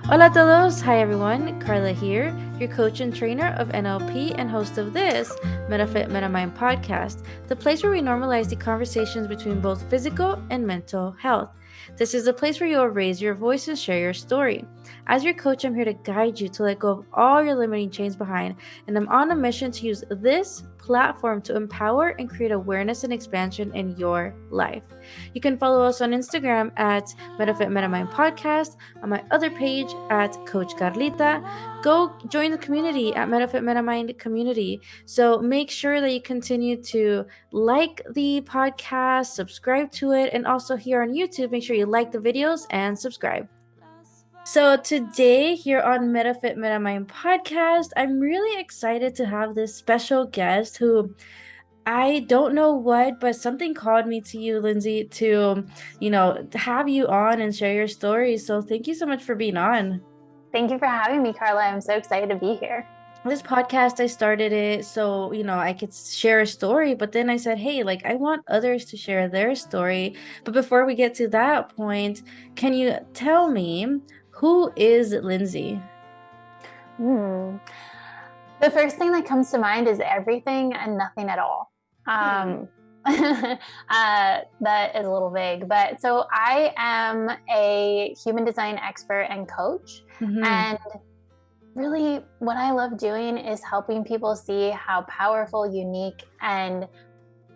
Hola a todos! Hi everyone, Carla here, your coach and trainer of NLP and host of this Metafit Metamind podcast, the place where we normalize the conversations between both physical and mental health. This is the place where you'll raise your voice and share your story. As your coach, I'm here to guide you to let go of all your limiting chains behind, and I'm on a mission to use this platform to empower and create awareness and expansion in your life. You can follow us on Instagram at Metafit Metamind Podcast, on my other page at Coach Carlita. Go join the community at Metafit Metamind Community. So make sure that you continue to like the podcast, subscribe to it, and also here on YouTube, make sure you like the videos and subscribe. So today here on Metafit Metamind Podcast, I'm really excited to have this special guest who I don't know what, but something called me to you, Lindsay, to, have you on and share your story. So thank you so much for being on. Thank you for having me, Carla. I'm so excited to be here. This podcast, I started it so, I could share a story, but then I said, hey, I want others to share their story. But before we get to that point, can you tell me, who is Lindsay? The first thing that comes to mind is everything and nothing at all. That is a little vague, but so I am a human design expert and coach. And really what I love doing is helping people see how powerful, unique, and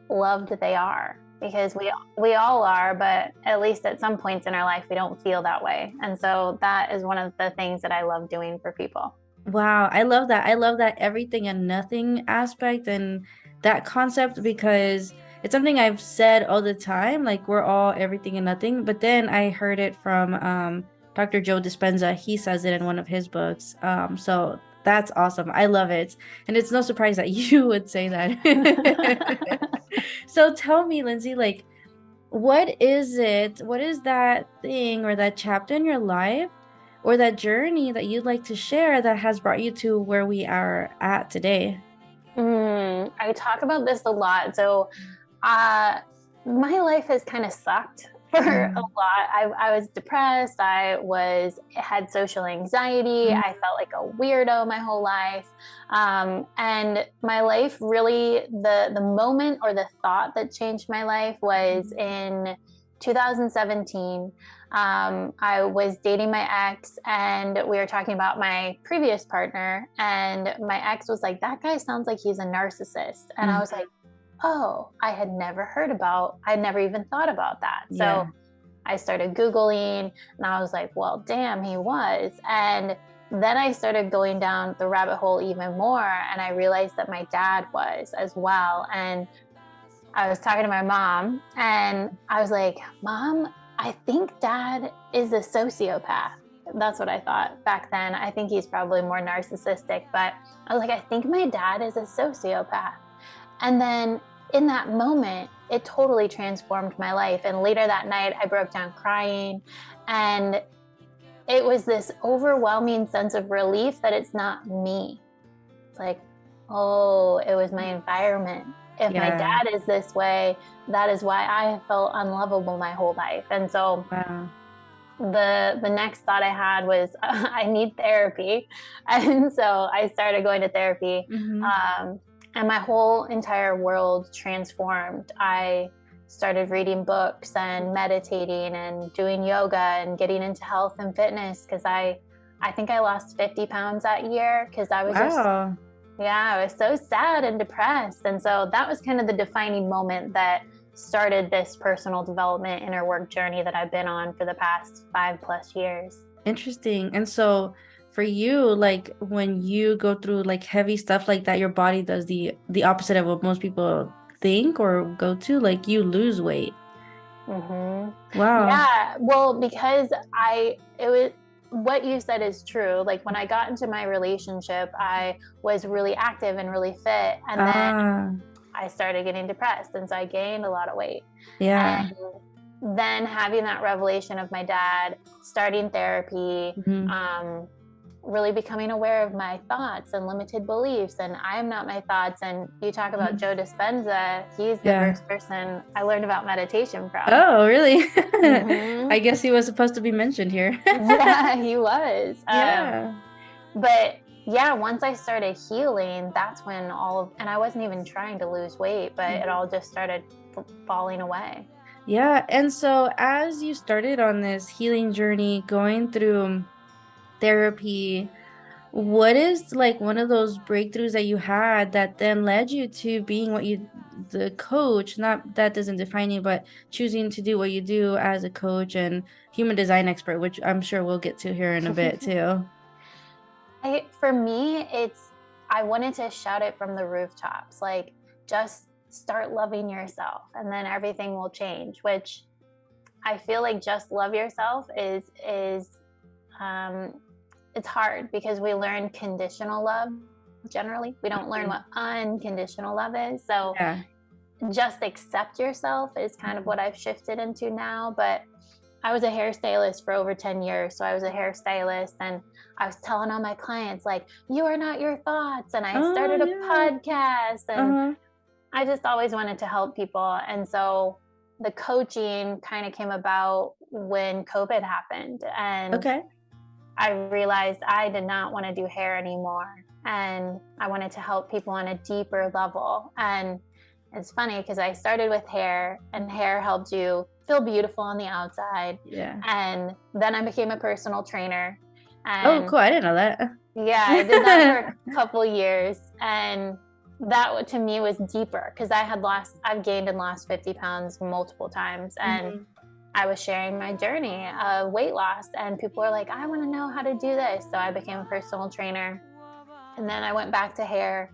loved they are, because we all are, but at least at some points in our life we don't feel that way. And so that is one of the things that I love doing for people. Wow, I love that. I love that everything and nothing aspect and that concept, because it's something I've said all the time, like we're all everything and nothing. But then I heard it from Dr. Joe Dispenza. He says it in one of his books. So that's awesome. I love it. And it's no surprise that you would say that. So tell me, Lindsay, what is it? What is that thing or that chapter in your life or that journey that you'd like to share that has brought you to where we are at today? I talk about this a lot. So my life has kind of sucked for a lot. I was depressed. I had social anxiety. I felt like a weirdo my whole life. And my life really, the moment or the thought that changed my life was in 2017. I was dating my ex, and we were talking about my previous partner, and my ex was like, that guy sounds like he's a narcissist. And I was like, oh, I'd never even thought about that. Yeah. So I started Googling, and I was like, well, damn, he was. And then I started going down the rabbit hole even more, and I realized that my dad was as well. And I was talking to my mom, and I was like, Mom, I think Dad is a sociopath. That's what I thought back then. I think he's probably more narcissistic, but I was like, I think my dad is a sociopath. And then in that moment, it totally transformed my life. And later that night, I broke down crying, and it was this overwhelming sense of relief that it's not me. It's like, oh, it was my environment. If my dad is this way, that is why I have felt unlovable my whole life. And so the next thought I had was, I need therapy. And so I started going to therapy. And my whole entire world transformed. I started reading books and meditating and doing yoga and getting into health and fitness, because I think I lost 50 pounds that year, because I was I was so sad and depressed. And so that was kind of the defining moment that started this personal development inner work journey that I've been on for the past 5+ years. Interesting. And so for you, when you go through heavy stuff like that, your body does the opposite of what most people think or go to, you lose weight. Wow. Yeah. Well, because what you said is true. Like when I got into my relationship, I was really active and really fit. And then I started getting depressed. And so I gained a lot of weight. Yeah. And then having that revelation of my dad, starting therapy, really becoming aware of my thoughts and limited beliefs, and I'm not my thoughts. And you talk about Joe Dispenza, he's the first person I learned about meditation from. Oh, really? I guess he was supposed to be mentioned here. Yeah, he was. Yeah. But yeah, once I started healing, that's when and I wasn't even trying to lose weight, but it all just started falling away. Yeah. And so as you started on this healing journey, going through therapy, what is like one of those breakthroughs that you had that then led you to being the coach? Not that doesn't define you, but choosing to do what you do as a coach and human design expert, which I'm sure we'll get to here in a bit too. For me, I wanted to shout it from the rooftops, like, just start loving yourself and then everything will change, which I feel like just love yourself is it's hard because we learn conditional love generally. We don't learn what unconditional love is. So just accept yourself is kind of what I've shifted into now. But I was a hairstylist for over 10 years. So I was a hairstylist and I was telling all my clients, like, you are not your thoughts. And I started a podcast and I just always wanted to help people. And so the coaching kind of came about when COVID happened. And I realized I did not want to do hair anymore. And I wanted to help people on a deeper level. And it's funny because I started with hair, and hair helped you feel beautiful on the outside. Yeah. And then I became a personal trainer. And oh, cool. I didn't know that. Yeah, I did that for a couple years. And that to me was deeper because I've gained and lost 50 pounds multiple times. And I was sharing my journey of weight loss, and people were like, I want to know how to do this. So I became a personal trainer. And then I went back to hair.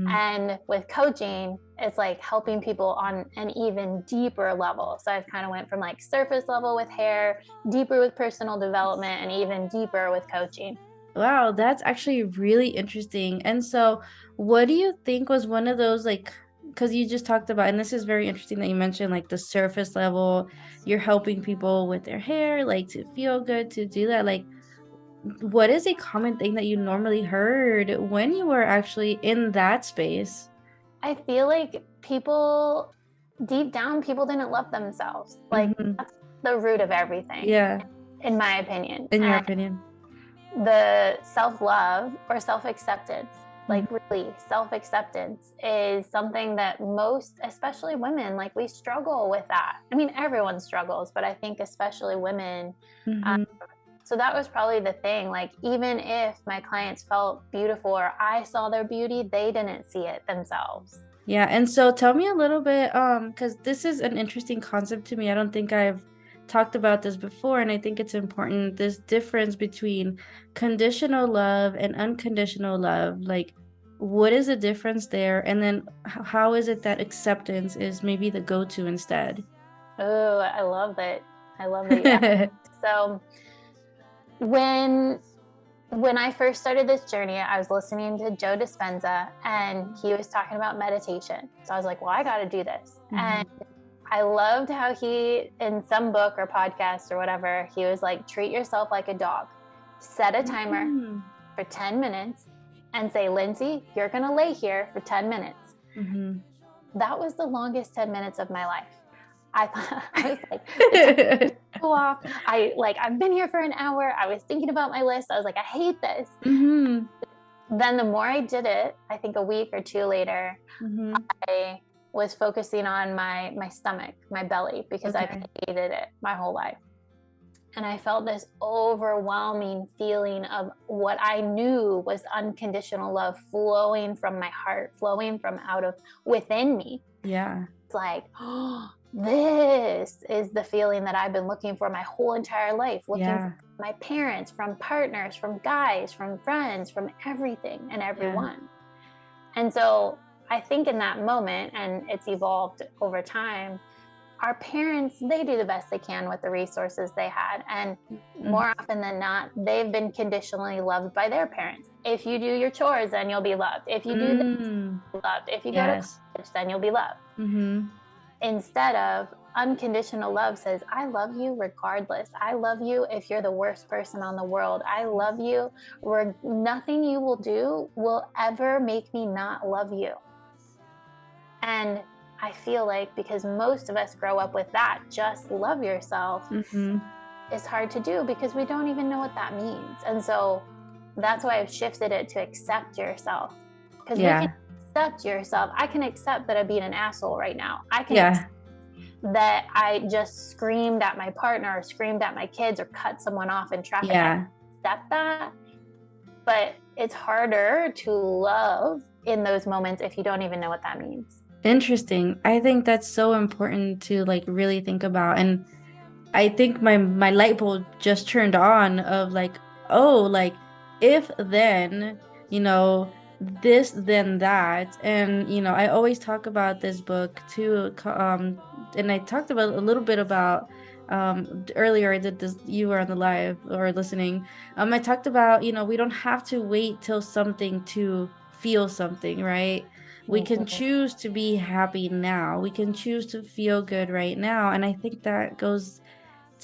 And with coaching, it's like helping people on an even deeper level. So I've kind of went from like surface level with hair, deeper with personal development, and even deeper with coaching. Wow, that's actually really interesting. And so what do you think was one of those, like, because you just talked about, and this is very interesting that you mentioned like the surface level, you're helping people with their hair, like to feel good, to do that. Like, what is a common thing that you normally heard when you were actually in that space? I feel like people, deep down, people didn't love themselves. Like, that's the root of everything. Yeah. In my opinion. In your opinion. The self-love or self-acceptance, like really self-acceptance is something that most, especially women, like we struggle with that. I mean, everyone struggles, but I think especially women. So that was probably the thing. Like, even if my clients felt beautiful or I saw their beauty, they didn't see it themselves. Yeah. And so tell me a little bit, because this is an interesting concept to me. I don't think I've talked about this before, and I think it's important, this difference between conditional love and unconditional love. Like, what is the difference there? And then how is it that acceptance is maybe the go-to instead? Oh, I love it. Yeah. So when I first started this journey, I was listening to Joe Dispenza, and he was talking about meditation. So I was like, well, I got to do this. And I loved how he, in some book or podcast or whatever, he was like, treat yourself like a dog. Set a timer for 10 minutes and say, Lindsay, you're going to lay here for 10 minutes. That was the longest 10 minutes of my life. I was like, go off. I've been here for an hour. I was thinking about my list. I was like, I hate this. Then the more I did it, I think a week or two later, I was focusing on my stomach, my belly, because I've hated it my whole life. And I felt this overwhelming feeling of what I knew was unconditional love flowing from my heart, flowing from within me. Yeah. It's like, oh, this is the feeling that I've been looking for my whole entire life, looking for my parents, from partners, from guys, from friends, from everything and everyone. And so I think in that moment, and it's evolved over time, our parents, they do the best they can with the resources they had. And more often than not, they've been conditionally loved by their parents. If you do your chores, then you'll be loved. If you do this, you'll be loved. If you go to college, then you'll be loved. Instead of, unconditional love says, I love you regardless. I love you if you're the worst person on the world. I love you where nothing you will do will ever make me not love you. And I feel like because most of us grow up with that, just love yourself, it's hard to do because we don't even know what that means. And so that's why I've shifted it to accept yourself. Because we can accept yourself. I can accept that I'm being an asshole right now. I can accept that I just screamed at my partner or screamed at my kids or cut someone off in traffic. I can accept that. But it's harder to love in those moments if you don't even know what that means. Interesting. I think that's so important to like really think about. And I think my light bulb just turned on of like, oh, like if then, you know, this then that. And you know, I always talk about this book too, and I talked about a little bit about earlier. I did this, you were on the live or listening. I talked about, you know, we don't have to wait till something to feel something, right? We can choose to be happy now. We can choose to feel good right now. And I think that goes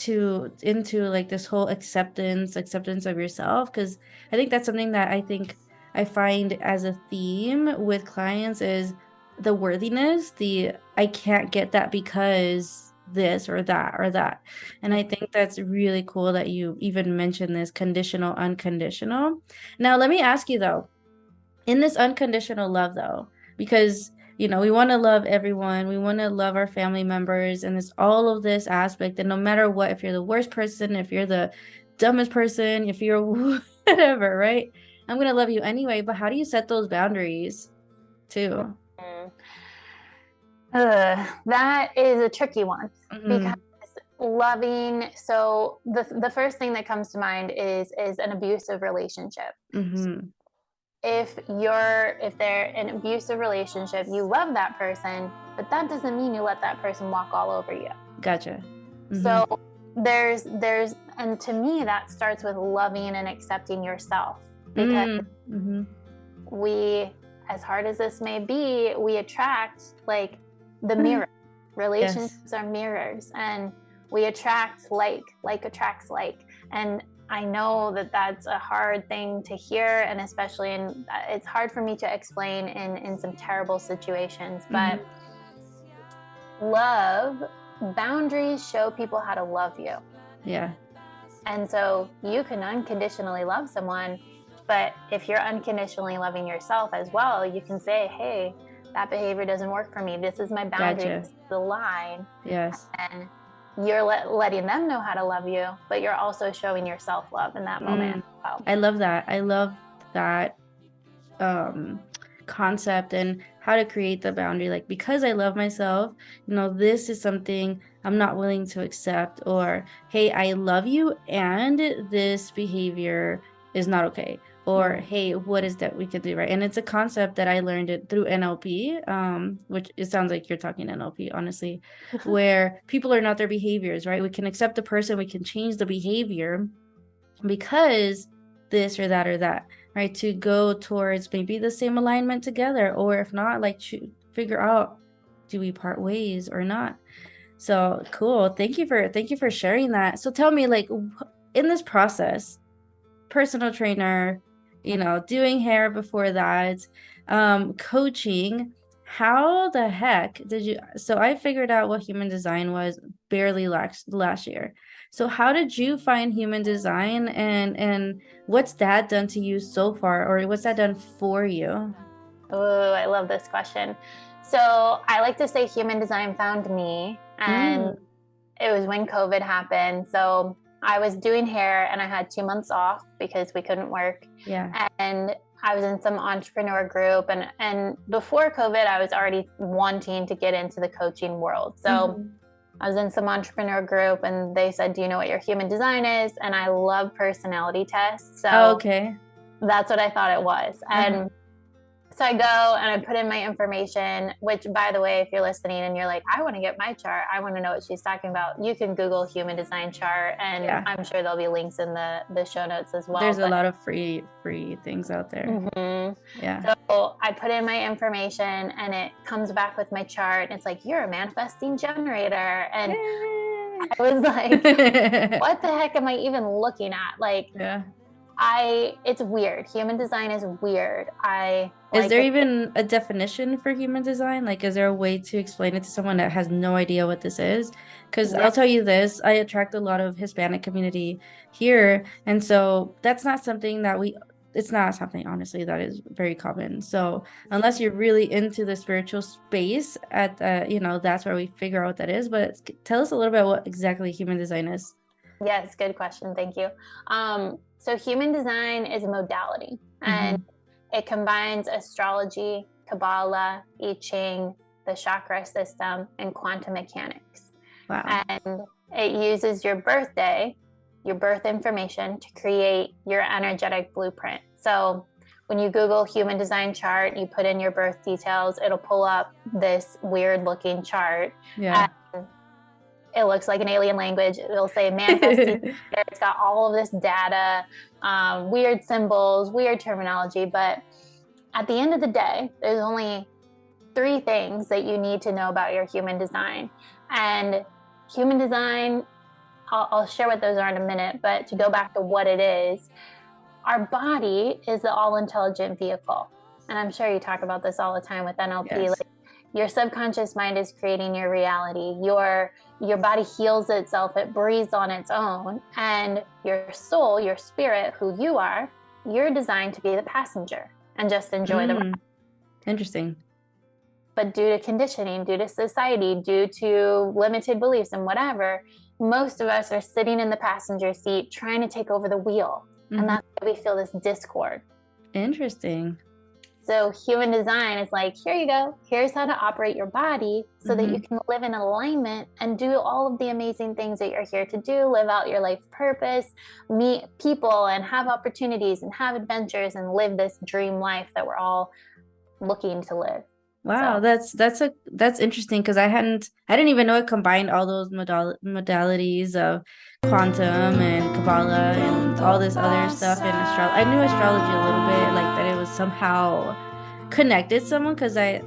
into like this whole acceptance of yourself, because I think that's something that I think I find as a theme with clients is the worthiness, the I can't get that because this or that. And I think that's really cool that you even mentioned this conditional, unconditional. Now let me ask you though, in this unconditional love though, because you know, we want to love everyone. We want to love our family members, and it's all of this aspect. And no matter what, if you're the worst person, if you're the dumbest person, if you're whatever, right? I'm going to love you anyway. But how do you set those boundaries too? That is a tricky one because loving, so the first thing that comes to mind is an abusive relationship. If they're an abusive relationship, you love that person, but that doesn't mean you let that person walk all over you. Gotcha. So there's and to me that starts with loving and accepting yourself, because we, as hard as this may be, we attract like the mirror. Relationships are mirrors, and we attract like attracts like. And I know that that's a hard thing to hear, and especially it's hard for me to explain in some terrible situations, but boundaries show people how to love you. Yeah. And so you can unconditionally love someone, but if you're unconditionally loving yourself as well, you can say, hey, that behavior doesn't work for me. This is my boundary. This is the line. Yes. And you're letting them know how to love you, but you're also showing yourself love in that moment. Wow. I love that. I love that concept and how to create the boundary. Like, because I love myself, you know, this is something I'm not willing to accept, or, hey, I love you and this behavior is not okay. Or, hey, what is that we could do, right? And it's a concept that I learned it through NLP, which it sounds like you're talking NLP, honestly, where people are not their behaviors, right? We can accept the person, we can change the behavior because this or that, right? To go towards maybe the same alignment together, or if not, like figure out, do we part ways or not? So cool. Thank you for sharing that. So tell me, like, in this process, personal trainer, you know, doing hair before that, coaching, how the heck did you, so I figured out what human design was barely last year. So how did you find human design, and what's that done to you so far, or what's that done for you? Oh, I love this question. So I like to say human design found me, and it was when COVID happened. So I was doing hair and I had 2 months off because we couldn't work. Yeah. And I was in some entrepreneur group, and before COVID, I was already wanting to get into the coaching world. So I was in some entrepreneur group and they said, do you know what your human design is? And I love personality tests. So that's what I thought it was. And So I go and I put in my information, which, by the way, if you're listening and you're like, I want to get my chart, I want to know what she's talking about, you can Google human design chart, and Yeah. I'm sure there'll be links in the show notes as well. There's a lot of free things out there. Yeah. So I put in my information and it comes back with my chart. And it's like, you're a manifesting generator. And Yay. I was like, what the heck am I even looking at? Like, Yeah. It's weird. Human design is weird. Is there even a definition for human design? Like, is there a way to explain it to someone that has no idea what this is? Because I'll tell you this, I attract a lot of Hispanic community here. And so that's not something that it's not something, honestly, that is very common. So unless you're really into the spiritual space that's where we figure out what that is. But tell us a little bit what exactly human design is. Yes, good question. Thank you. So human design is a modality, and it combines astrology, Kabbalah, I Ching, the chakra system, and quantum mechanics. Wow. And it uses your birthday, your birth information, to create your energetic blueprint. So when you Google human design chart, you put in your birth details, it'll pull up this weird looking chart. Yeah. It looks like an alien language. It'll say manifesting. It's got all of this data, weird symbols, weird terminology. But at the end of the day, there's only 3 things that you need to know about your human design. And human design, I'll share what those are in a minute. But to go back to what it is, our body is the all-intelligent vehicle. And I'm sure you talk about this all the time with NLP. Yes. Like, your subconscious mind is creating your reality. Your body heals itself. It breathes on its own. And your soul, your spirit, who you are, you're designed to be the passenger and just enjoy the ride. Interesting. But due to conditioning, due to society, due to limited beliefs and whatever, most of us are sitting in the passenger seat trying to take over the wheel. And that's why we feel this discord. Interesting. So human design is like, here you go. Here's how to operate your body so that you can live in alignment and do all of the amazing things that you're here to do, live out your life purpose, meet people and have opportunities and have adventures and live this dream life that we're all looking to live. Wow, so that's interesting, because I didn't even know it combined all those modalities of quantum and Kabbalah and all this other stuff in astrology. I knew astrology a little bit, like that it was somehow connected someone, because I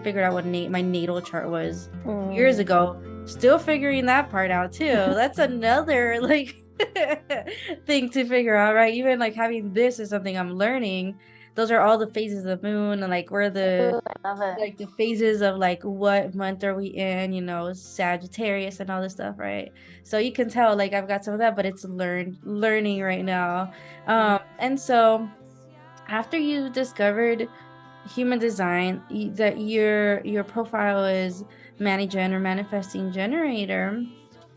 figured out what my natal chart was years ago. Still figuring that part out too. That's another thing to figure out, right? Even having this is something I'm learning. Those are all the phases of the moon, and where the the phases of what month are we in, Sagittarius and all this stuff, right? So you can tell I've got some of that, but it's learning right now. And so after you discovered human design, that your profile is Mani-Gen or manifesting generator,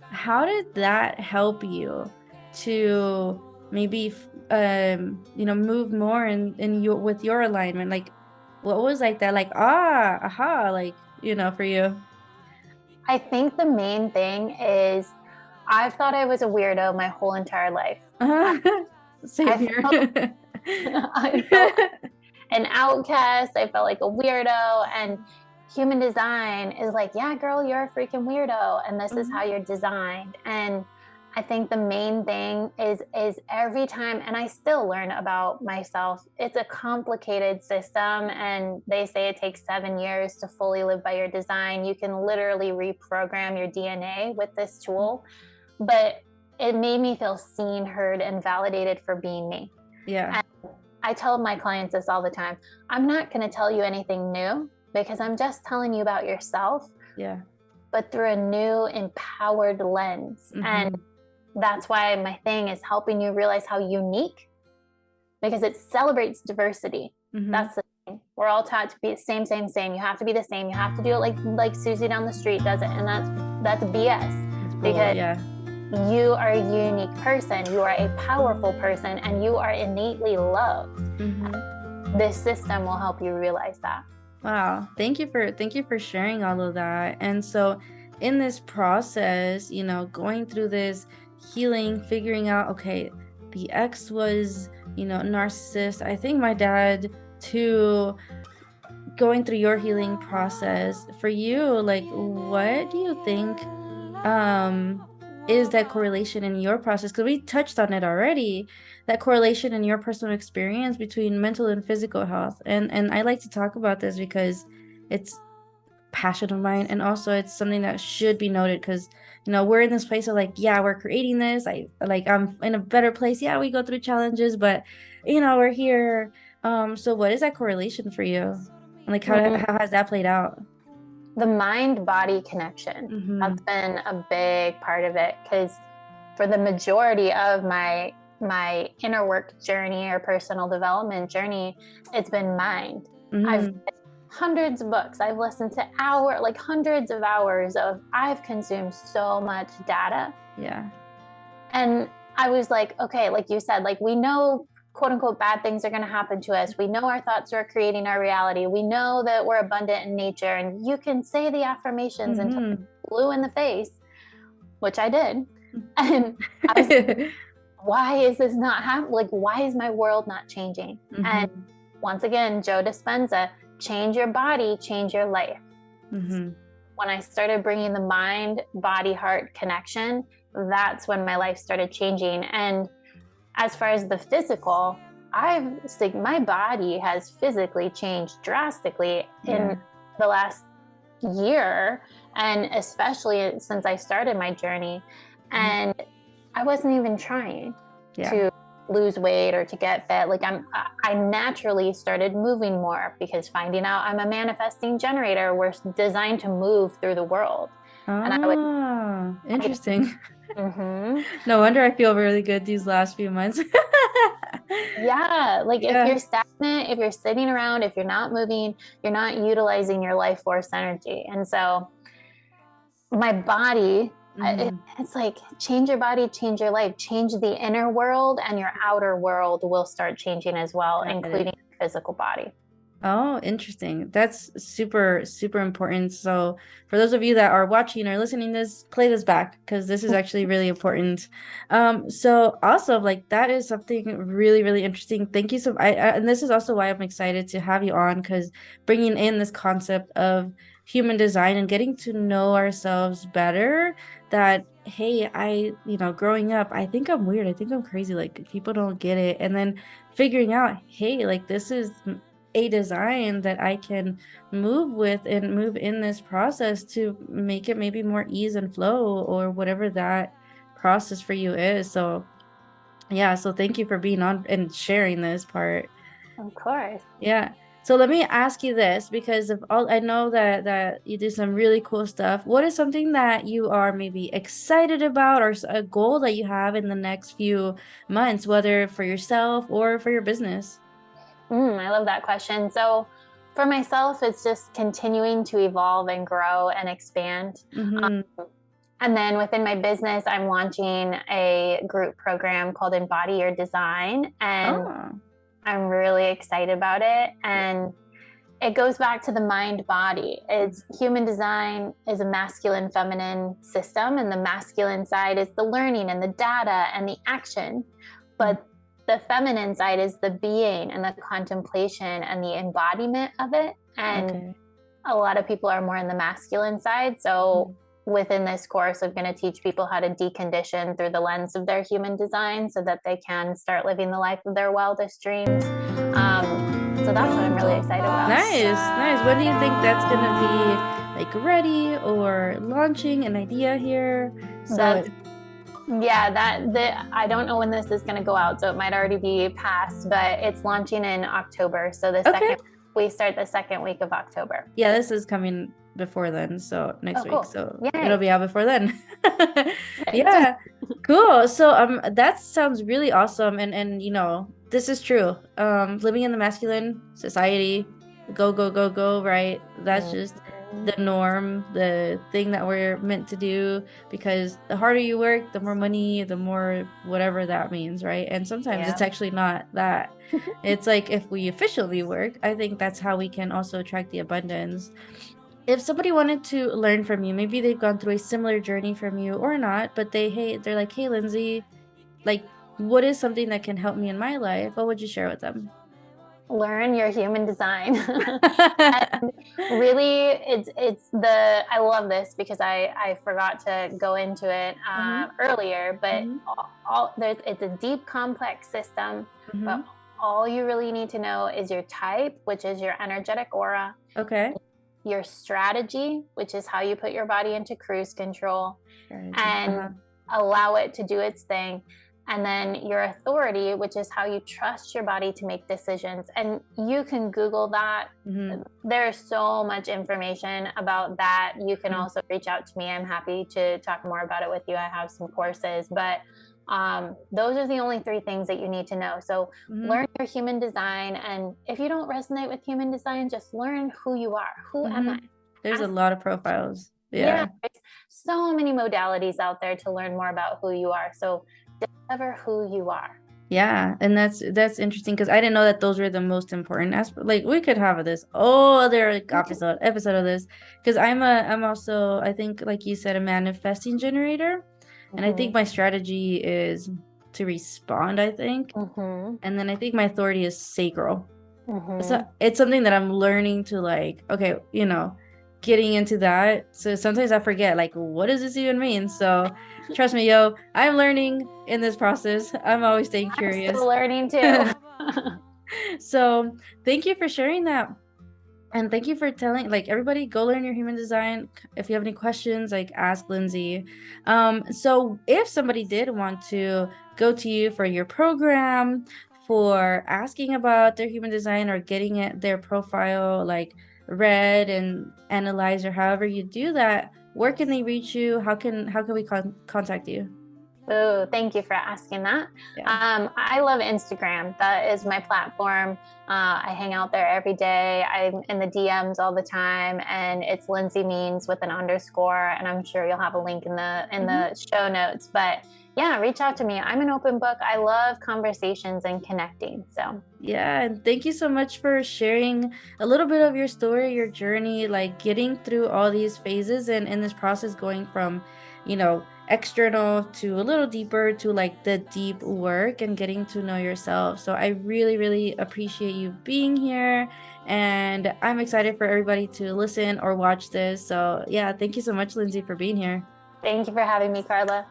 how did that help you to maybe move more with your alignment? What was that for you? I think the main thing is I've thought I was a weirdo my whole entire life. Same here. I felt an outcast. I felt like a weirdo, and human design is like, yeah, girl, you're a freaking weirdo, and this is how you're designed. And I think the main thing is every time, and I still learn about myself, it's a complicated system, and they say it takes 7 years to fully live by your design. You can literally reprogram your DNA with this tool, but it made me feel seen, heard, and validated for being me. Yeah. And I tell my clients this all the time. I'm not going to tell you anything new, because I'm just telling you about yourself. Yeah. But through a new empowered lens. And that's why my thing is helping you realize how unique, because it celebrates diversity. That's the thing. We're all taught to be the same. You have to be the same. You have to do it like Susie down the street does it. And that's BS. Because you are a unique person. You are a powerful person, and you are innately loved. This system will help you realize that. Wow. Thank you for sharing all of that. And so in this process, going through this healing, figuring out, okay, the ex was, narcissist. I think my dad to going through your healing process, for you, like, what do you think is that correlation in your process? Because we touched on it already, that correlation in your personal experience between mental and physical health. And I like to talk about this because it's passion of mine, and also it's something that should be noted, because we're in this place of like, yeah, we're creating this, I'm in a better place, yeah, we go through challenges, but we're here. So what is that correlation for you? Like, how has that played out? The mind-body connection, that's been a big part of it, because for the majority of my inner work journey or personal development journey, it's been mind. I've read hundreds of books, I've listened to hundreds of hours I've consumed so much data. Yeah. And I was like, okay, like you said, like, we know quote unquote bad things are going to happen to us. We know our thoughts are creating our reality. We know that we're abundant in nature, and you can say the affirmations until you're blue in the face, which I did. And I was like, why is this not happening? Like, why is my world not changing? And once again, Joe Dispenza, change your body, change your life. When I started bringing the mind, body, heart connection, that's when my life started changing. And as far as the physical, my body has physically changed drastically in the last year, and especially since I started my journey. And I wasn't even trying to lose weight or to get fit. Like, I naturally started moving more, because finding out I'm a manifesting generator, we're designed to move through the world. Interesting. No wonder I feel really good these last few months. Yeah, like if you're stagnant, if you're sitting around, if you're not moving, you're not utilizing your life force energy. And so my body, it's like, change your body, change your life, change the inner world, and your outer world will start changing as well, including your physical body. Oh, interesting. That's super, super important. So for those of you that are watching or listening to this, play this back, because this is actually really important. So also, like, that is something really, really interesting. Thank you. And this is also why I'm excited to have you on, because bringing in this concept of human design and getting to know ourselves better, that, hey, growing up, I think I'm weird. I think I'm crazy. Like, people don't get it. And then figuring out, hey, like, this is a design that I can move with and move in this process to make it maybe more ease and flow, or whatever that process for you is. So thank you for being on and sharing this part. Of course. Yeah. So let me ask you this, because I know that you do some really cool stuff. What is something that you are maybe excited about, or a goal that you have in the next few months, whether for yourself or for your business? I love that question. So for myself, it's just continuing to evolve and grow and expand. And then within my business, I'm launching a group program called Embody Your Design. And I'm really excited about it. And it goes back to the mind body. It's human design is a masculine feminine system, and the masculine side is the learning and the data and the action. But the feminine side is the being and the contemplation and the embodiment of it. And a lot of people are more in the masculine side. So within this course, I'm going to teach people how to decondition through the lens of their human design, so that they can start living the life of their wildest dreams. So that's what I'm really excited about. Nice. When do you think that's going to be, like, ready or launching an idea here? I don't know when this is going to go out, so it might already be past, but it's launching in October. So we start the second week of October. Yeah, this is coming before then, so next week. So it'll be out before then. Yeah, cool. So that sounds really awesome, and this is true. Living in the masculine society, go, right? That's just the norm, the thing that we're meant to do, because the harder you work, the more money, the more whatever that means, right? And sometimes it's actually not that. It's like, if we officially work, I think that's how we can also attract the abundance. If somebody wanted to learn from you, maybe they've gone through a similar journey from you or not, but they're like, hey, Lindsay, like, what is something that can help me in my life? What would you share with them? Learn your human design. And really, I love this because I forgot to go into it earlier, but it's a deep, complex system. But all you really need to know is your type, which is your energetic aura. Okay. Your strategy, which is how you put your body into cruise control, and allow it to do its thing. And then your authority, which is how you trust your body to make decisions. And you can Google that. There's so much information about that. You can also reach out to me. I'm happy to talk more about it with you. I have some courses, but those are the only 3 things that you need to know. So learn your human design. And if you don't resonate with human design, just learn who you are. Who am I? There's a lot of profiles. Yeah. There's so many modalities out there to learn more about who you are. So discover who you are. Yeah, and that's interesting because I didn't know that those were the most important aspects. Like we could have this other episode of this, because I'm also, I think, like you said, a manifesting generator, and I think my strategy is to respond, I think, and then I think my authority is sacral. So it's something that I'm learning to, like, okay, getting into that. So sometimes I forget, like, what does this even mean? So trust me, I'm learning in this process. I'm always staying curious. I'm still learning too. So thank you for sharing that. And thank you for telling, like, everybody, go learn your human design. If you have any questions, like, ask Lindsay. So if somebody did want to go to you for your program, for asking about their human design or getting their profile, like, read and analyzed, or however you do that, where can they reach you? How can we contact you? Oh, thank you for asking that. Yeah. I love Instagram. That is my platform. I hang out there every day. I'm in the DMs all the time, and it's Lindsay Means with an underscore. And I'm sure you'll have a link in the show notes. But yeah, reach out to me. I'm an open book. I love conversations and connecting. So yeah, and thank you so much for sharing a little bit of your story, your journey, like getting through all these phases, and in this process going from, external to a little deeper to, like, the deep work and getting to know yourself. So I really, really appreciate you being here, and I'm excited for everybody to listen or watch this. So yeah, thank you so much, Lindsay, for being here. Thank you for having me, Carla.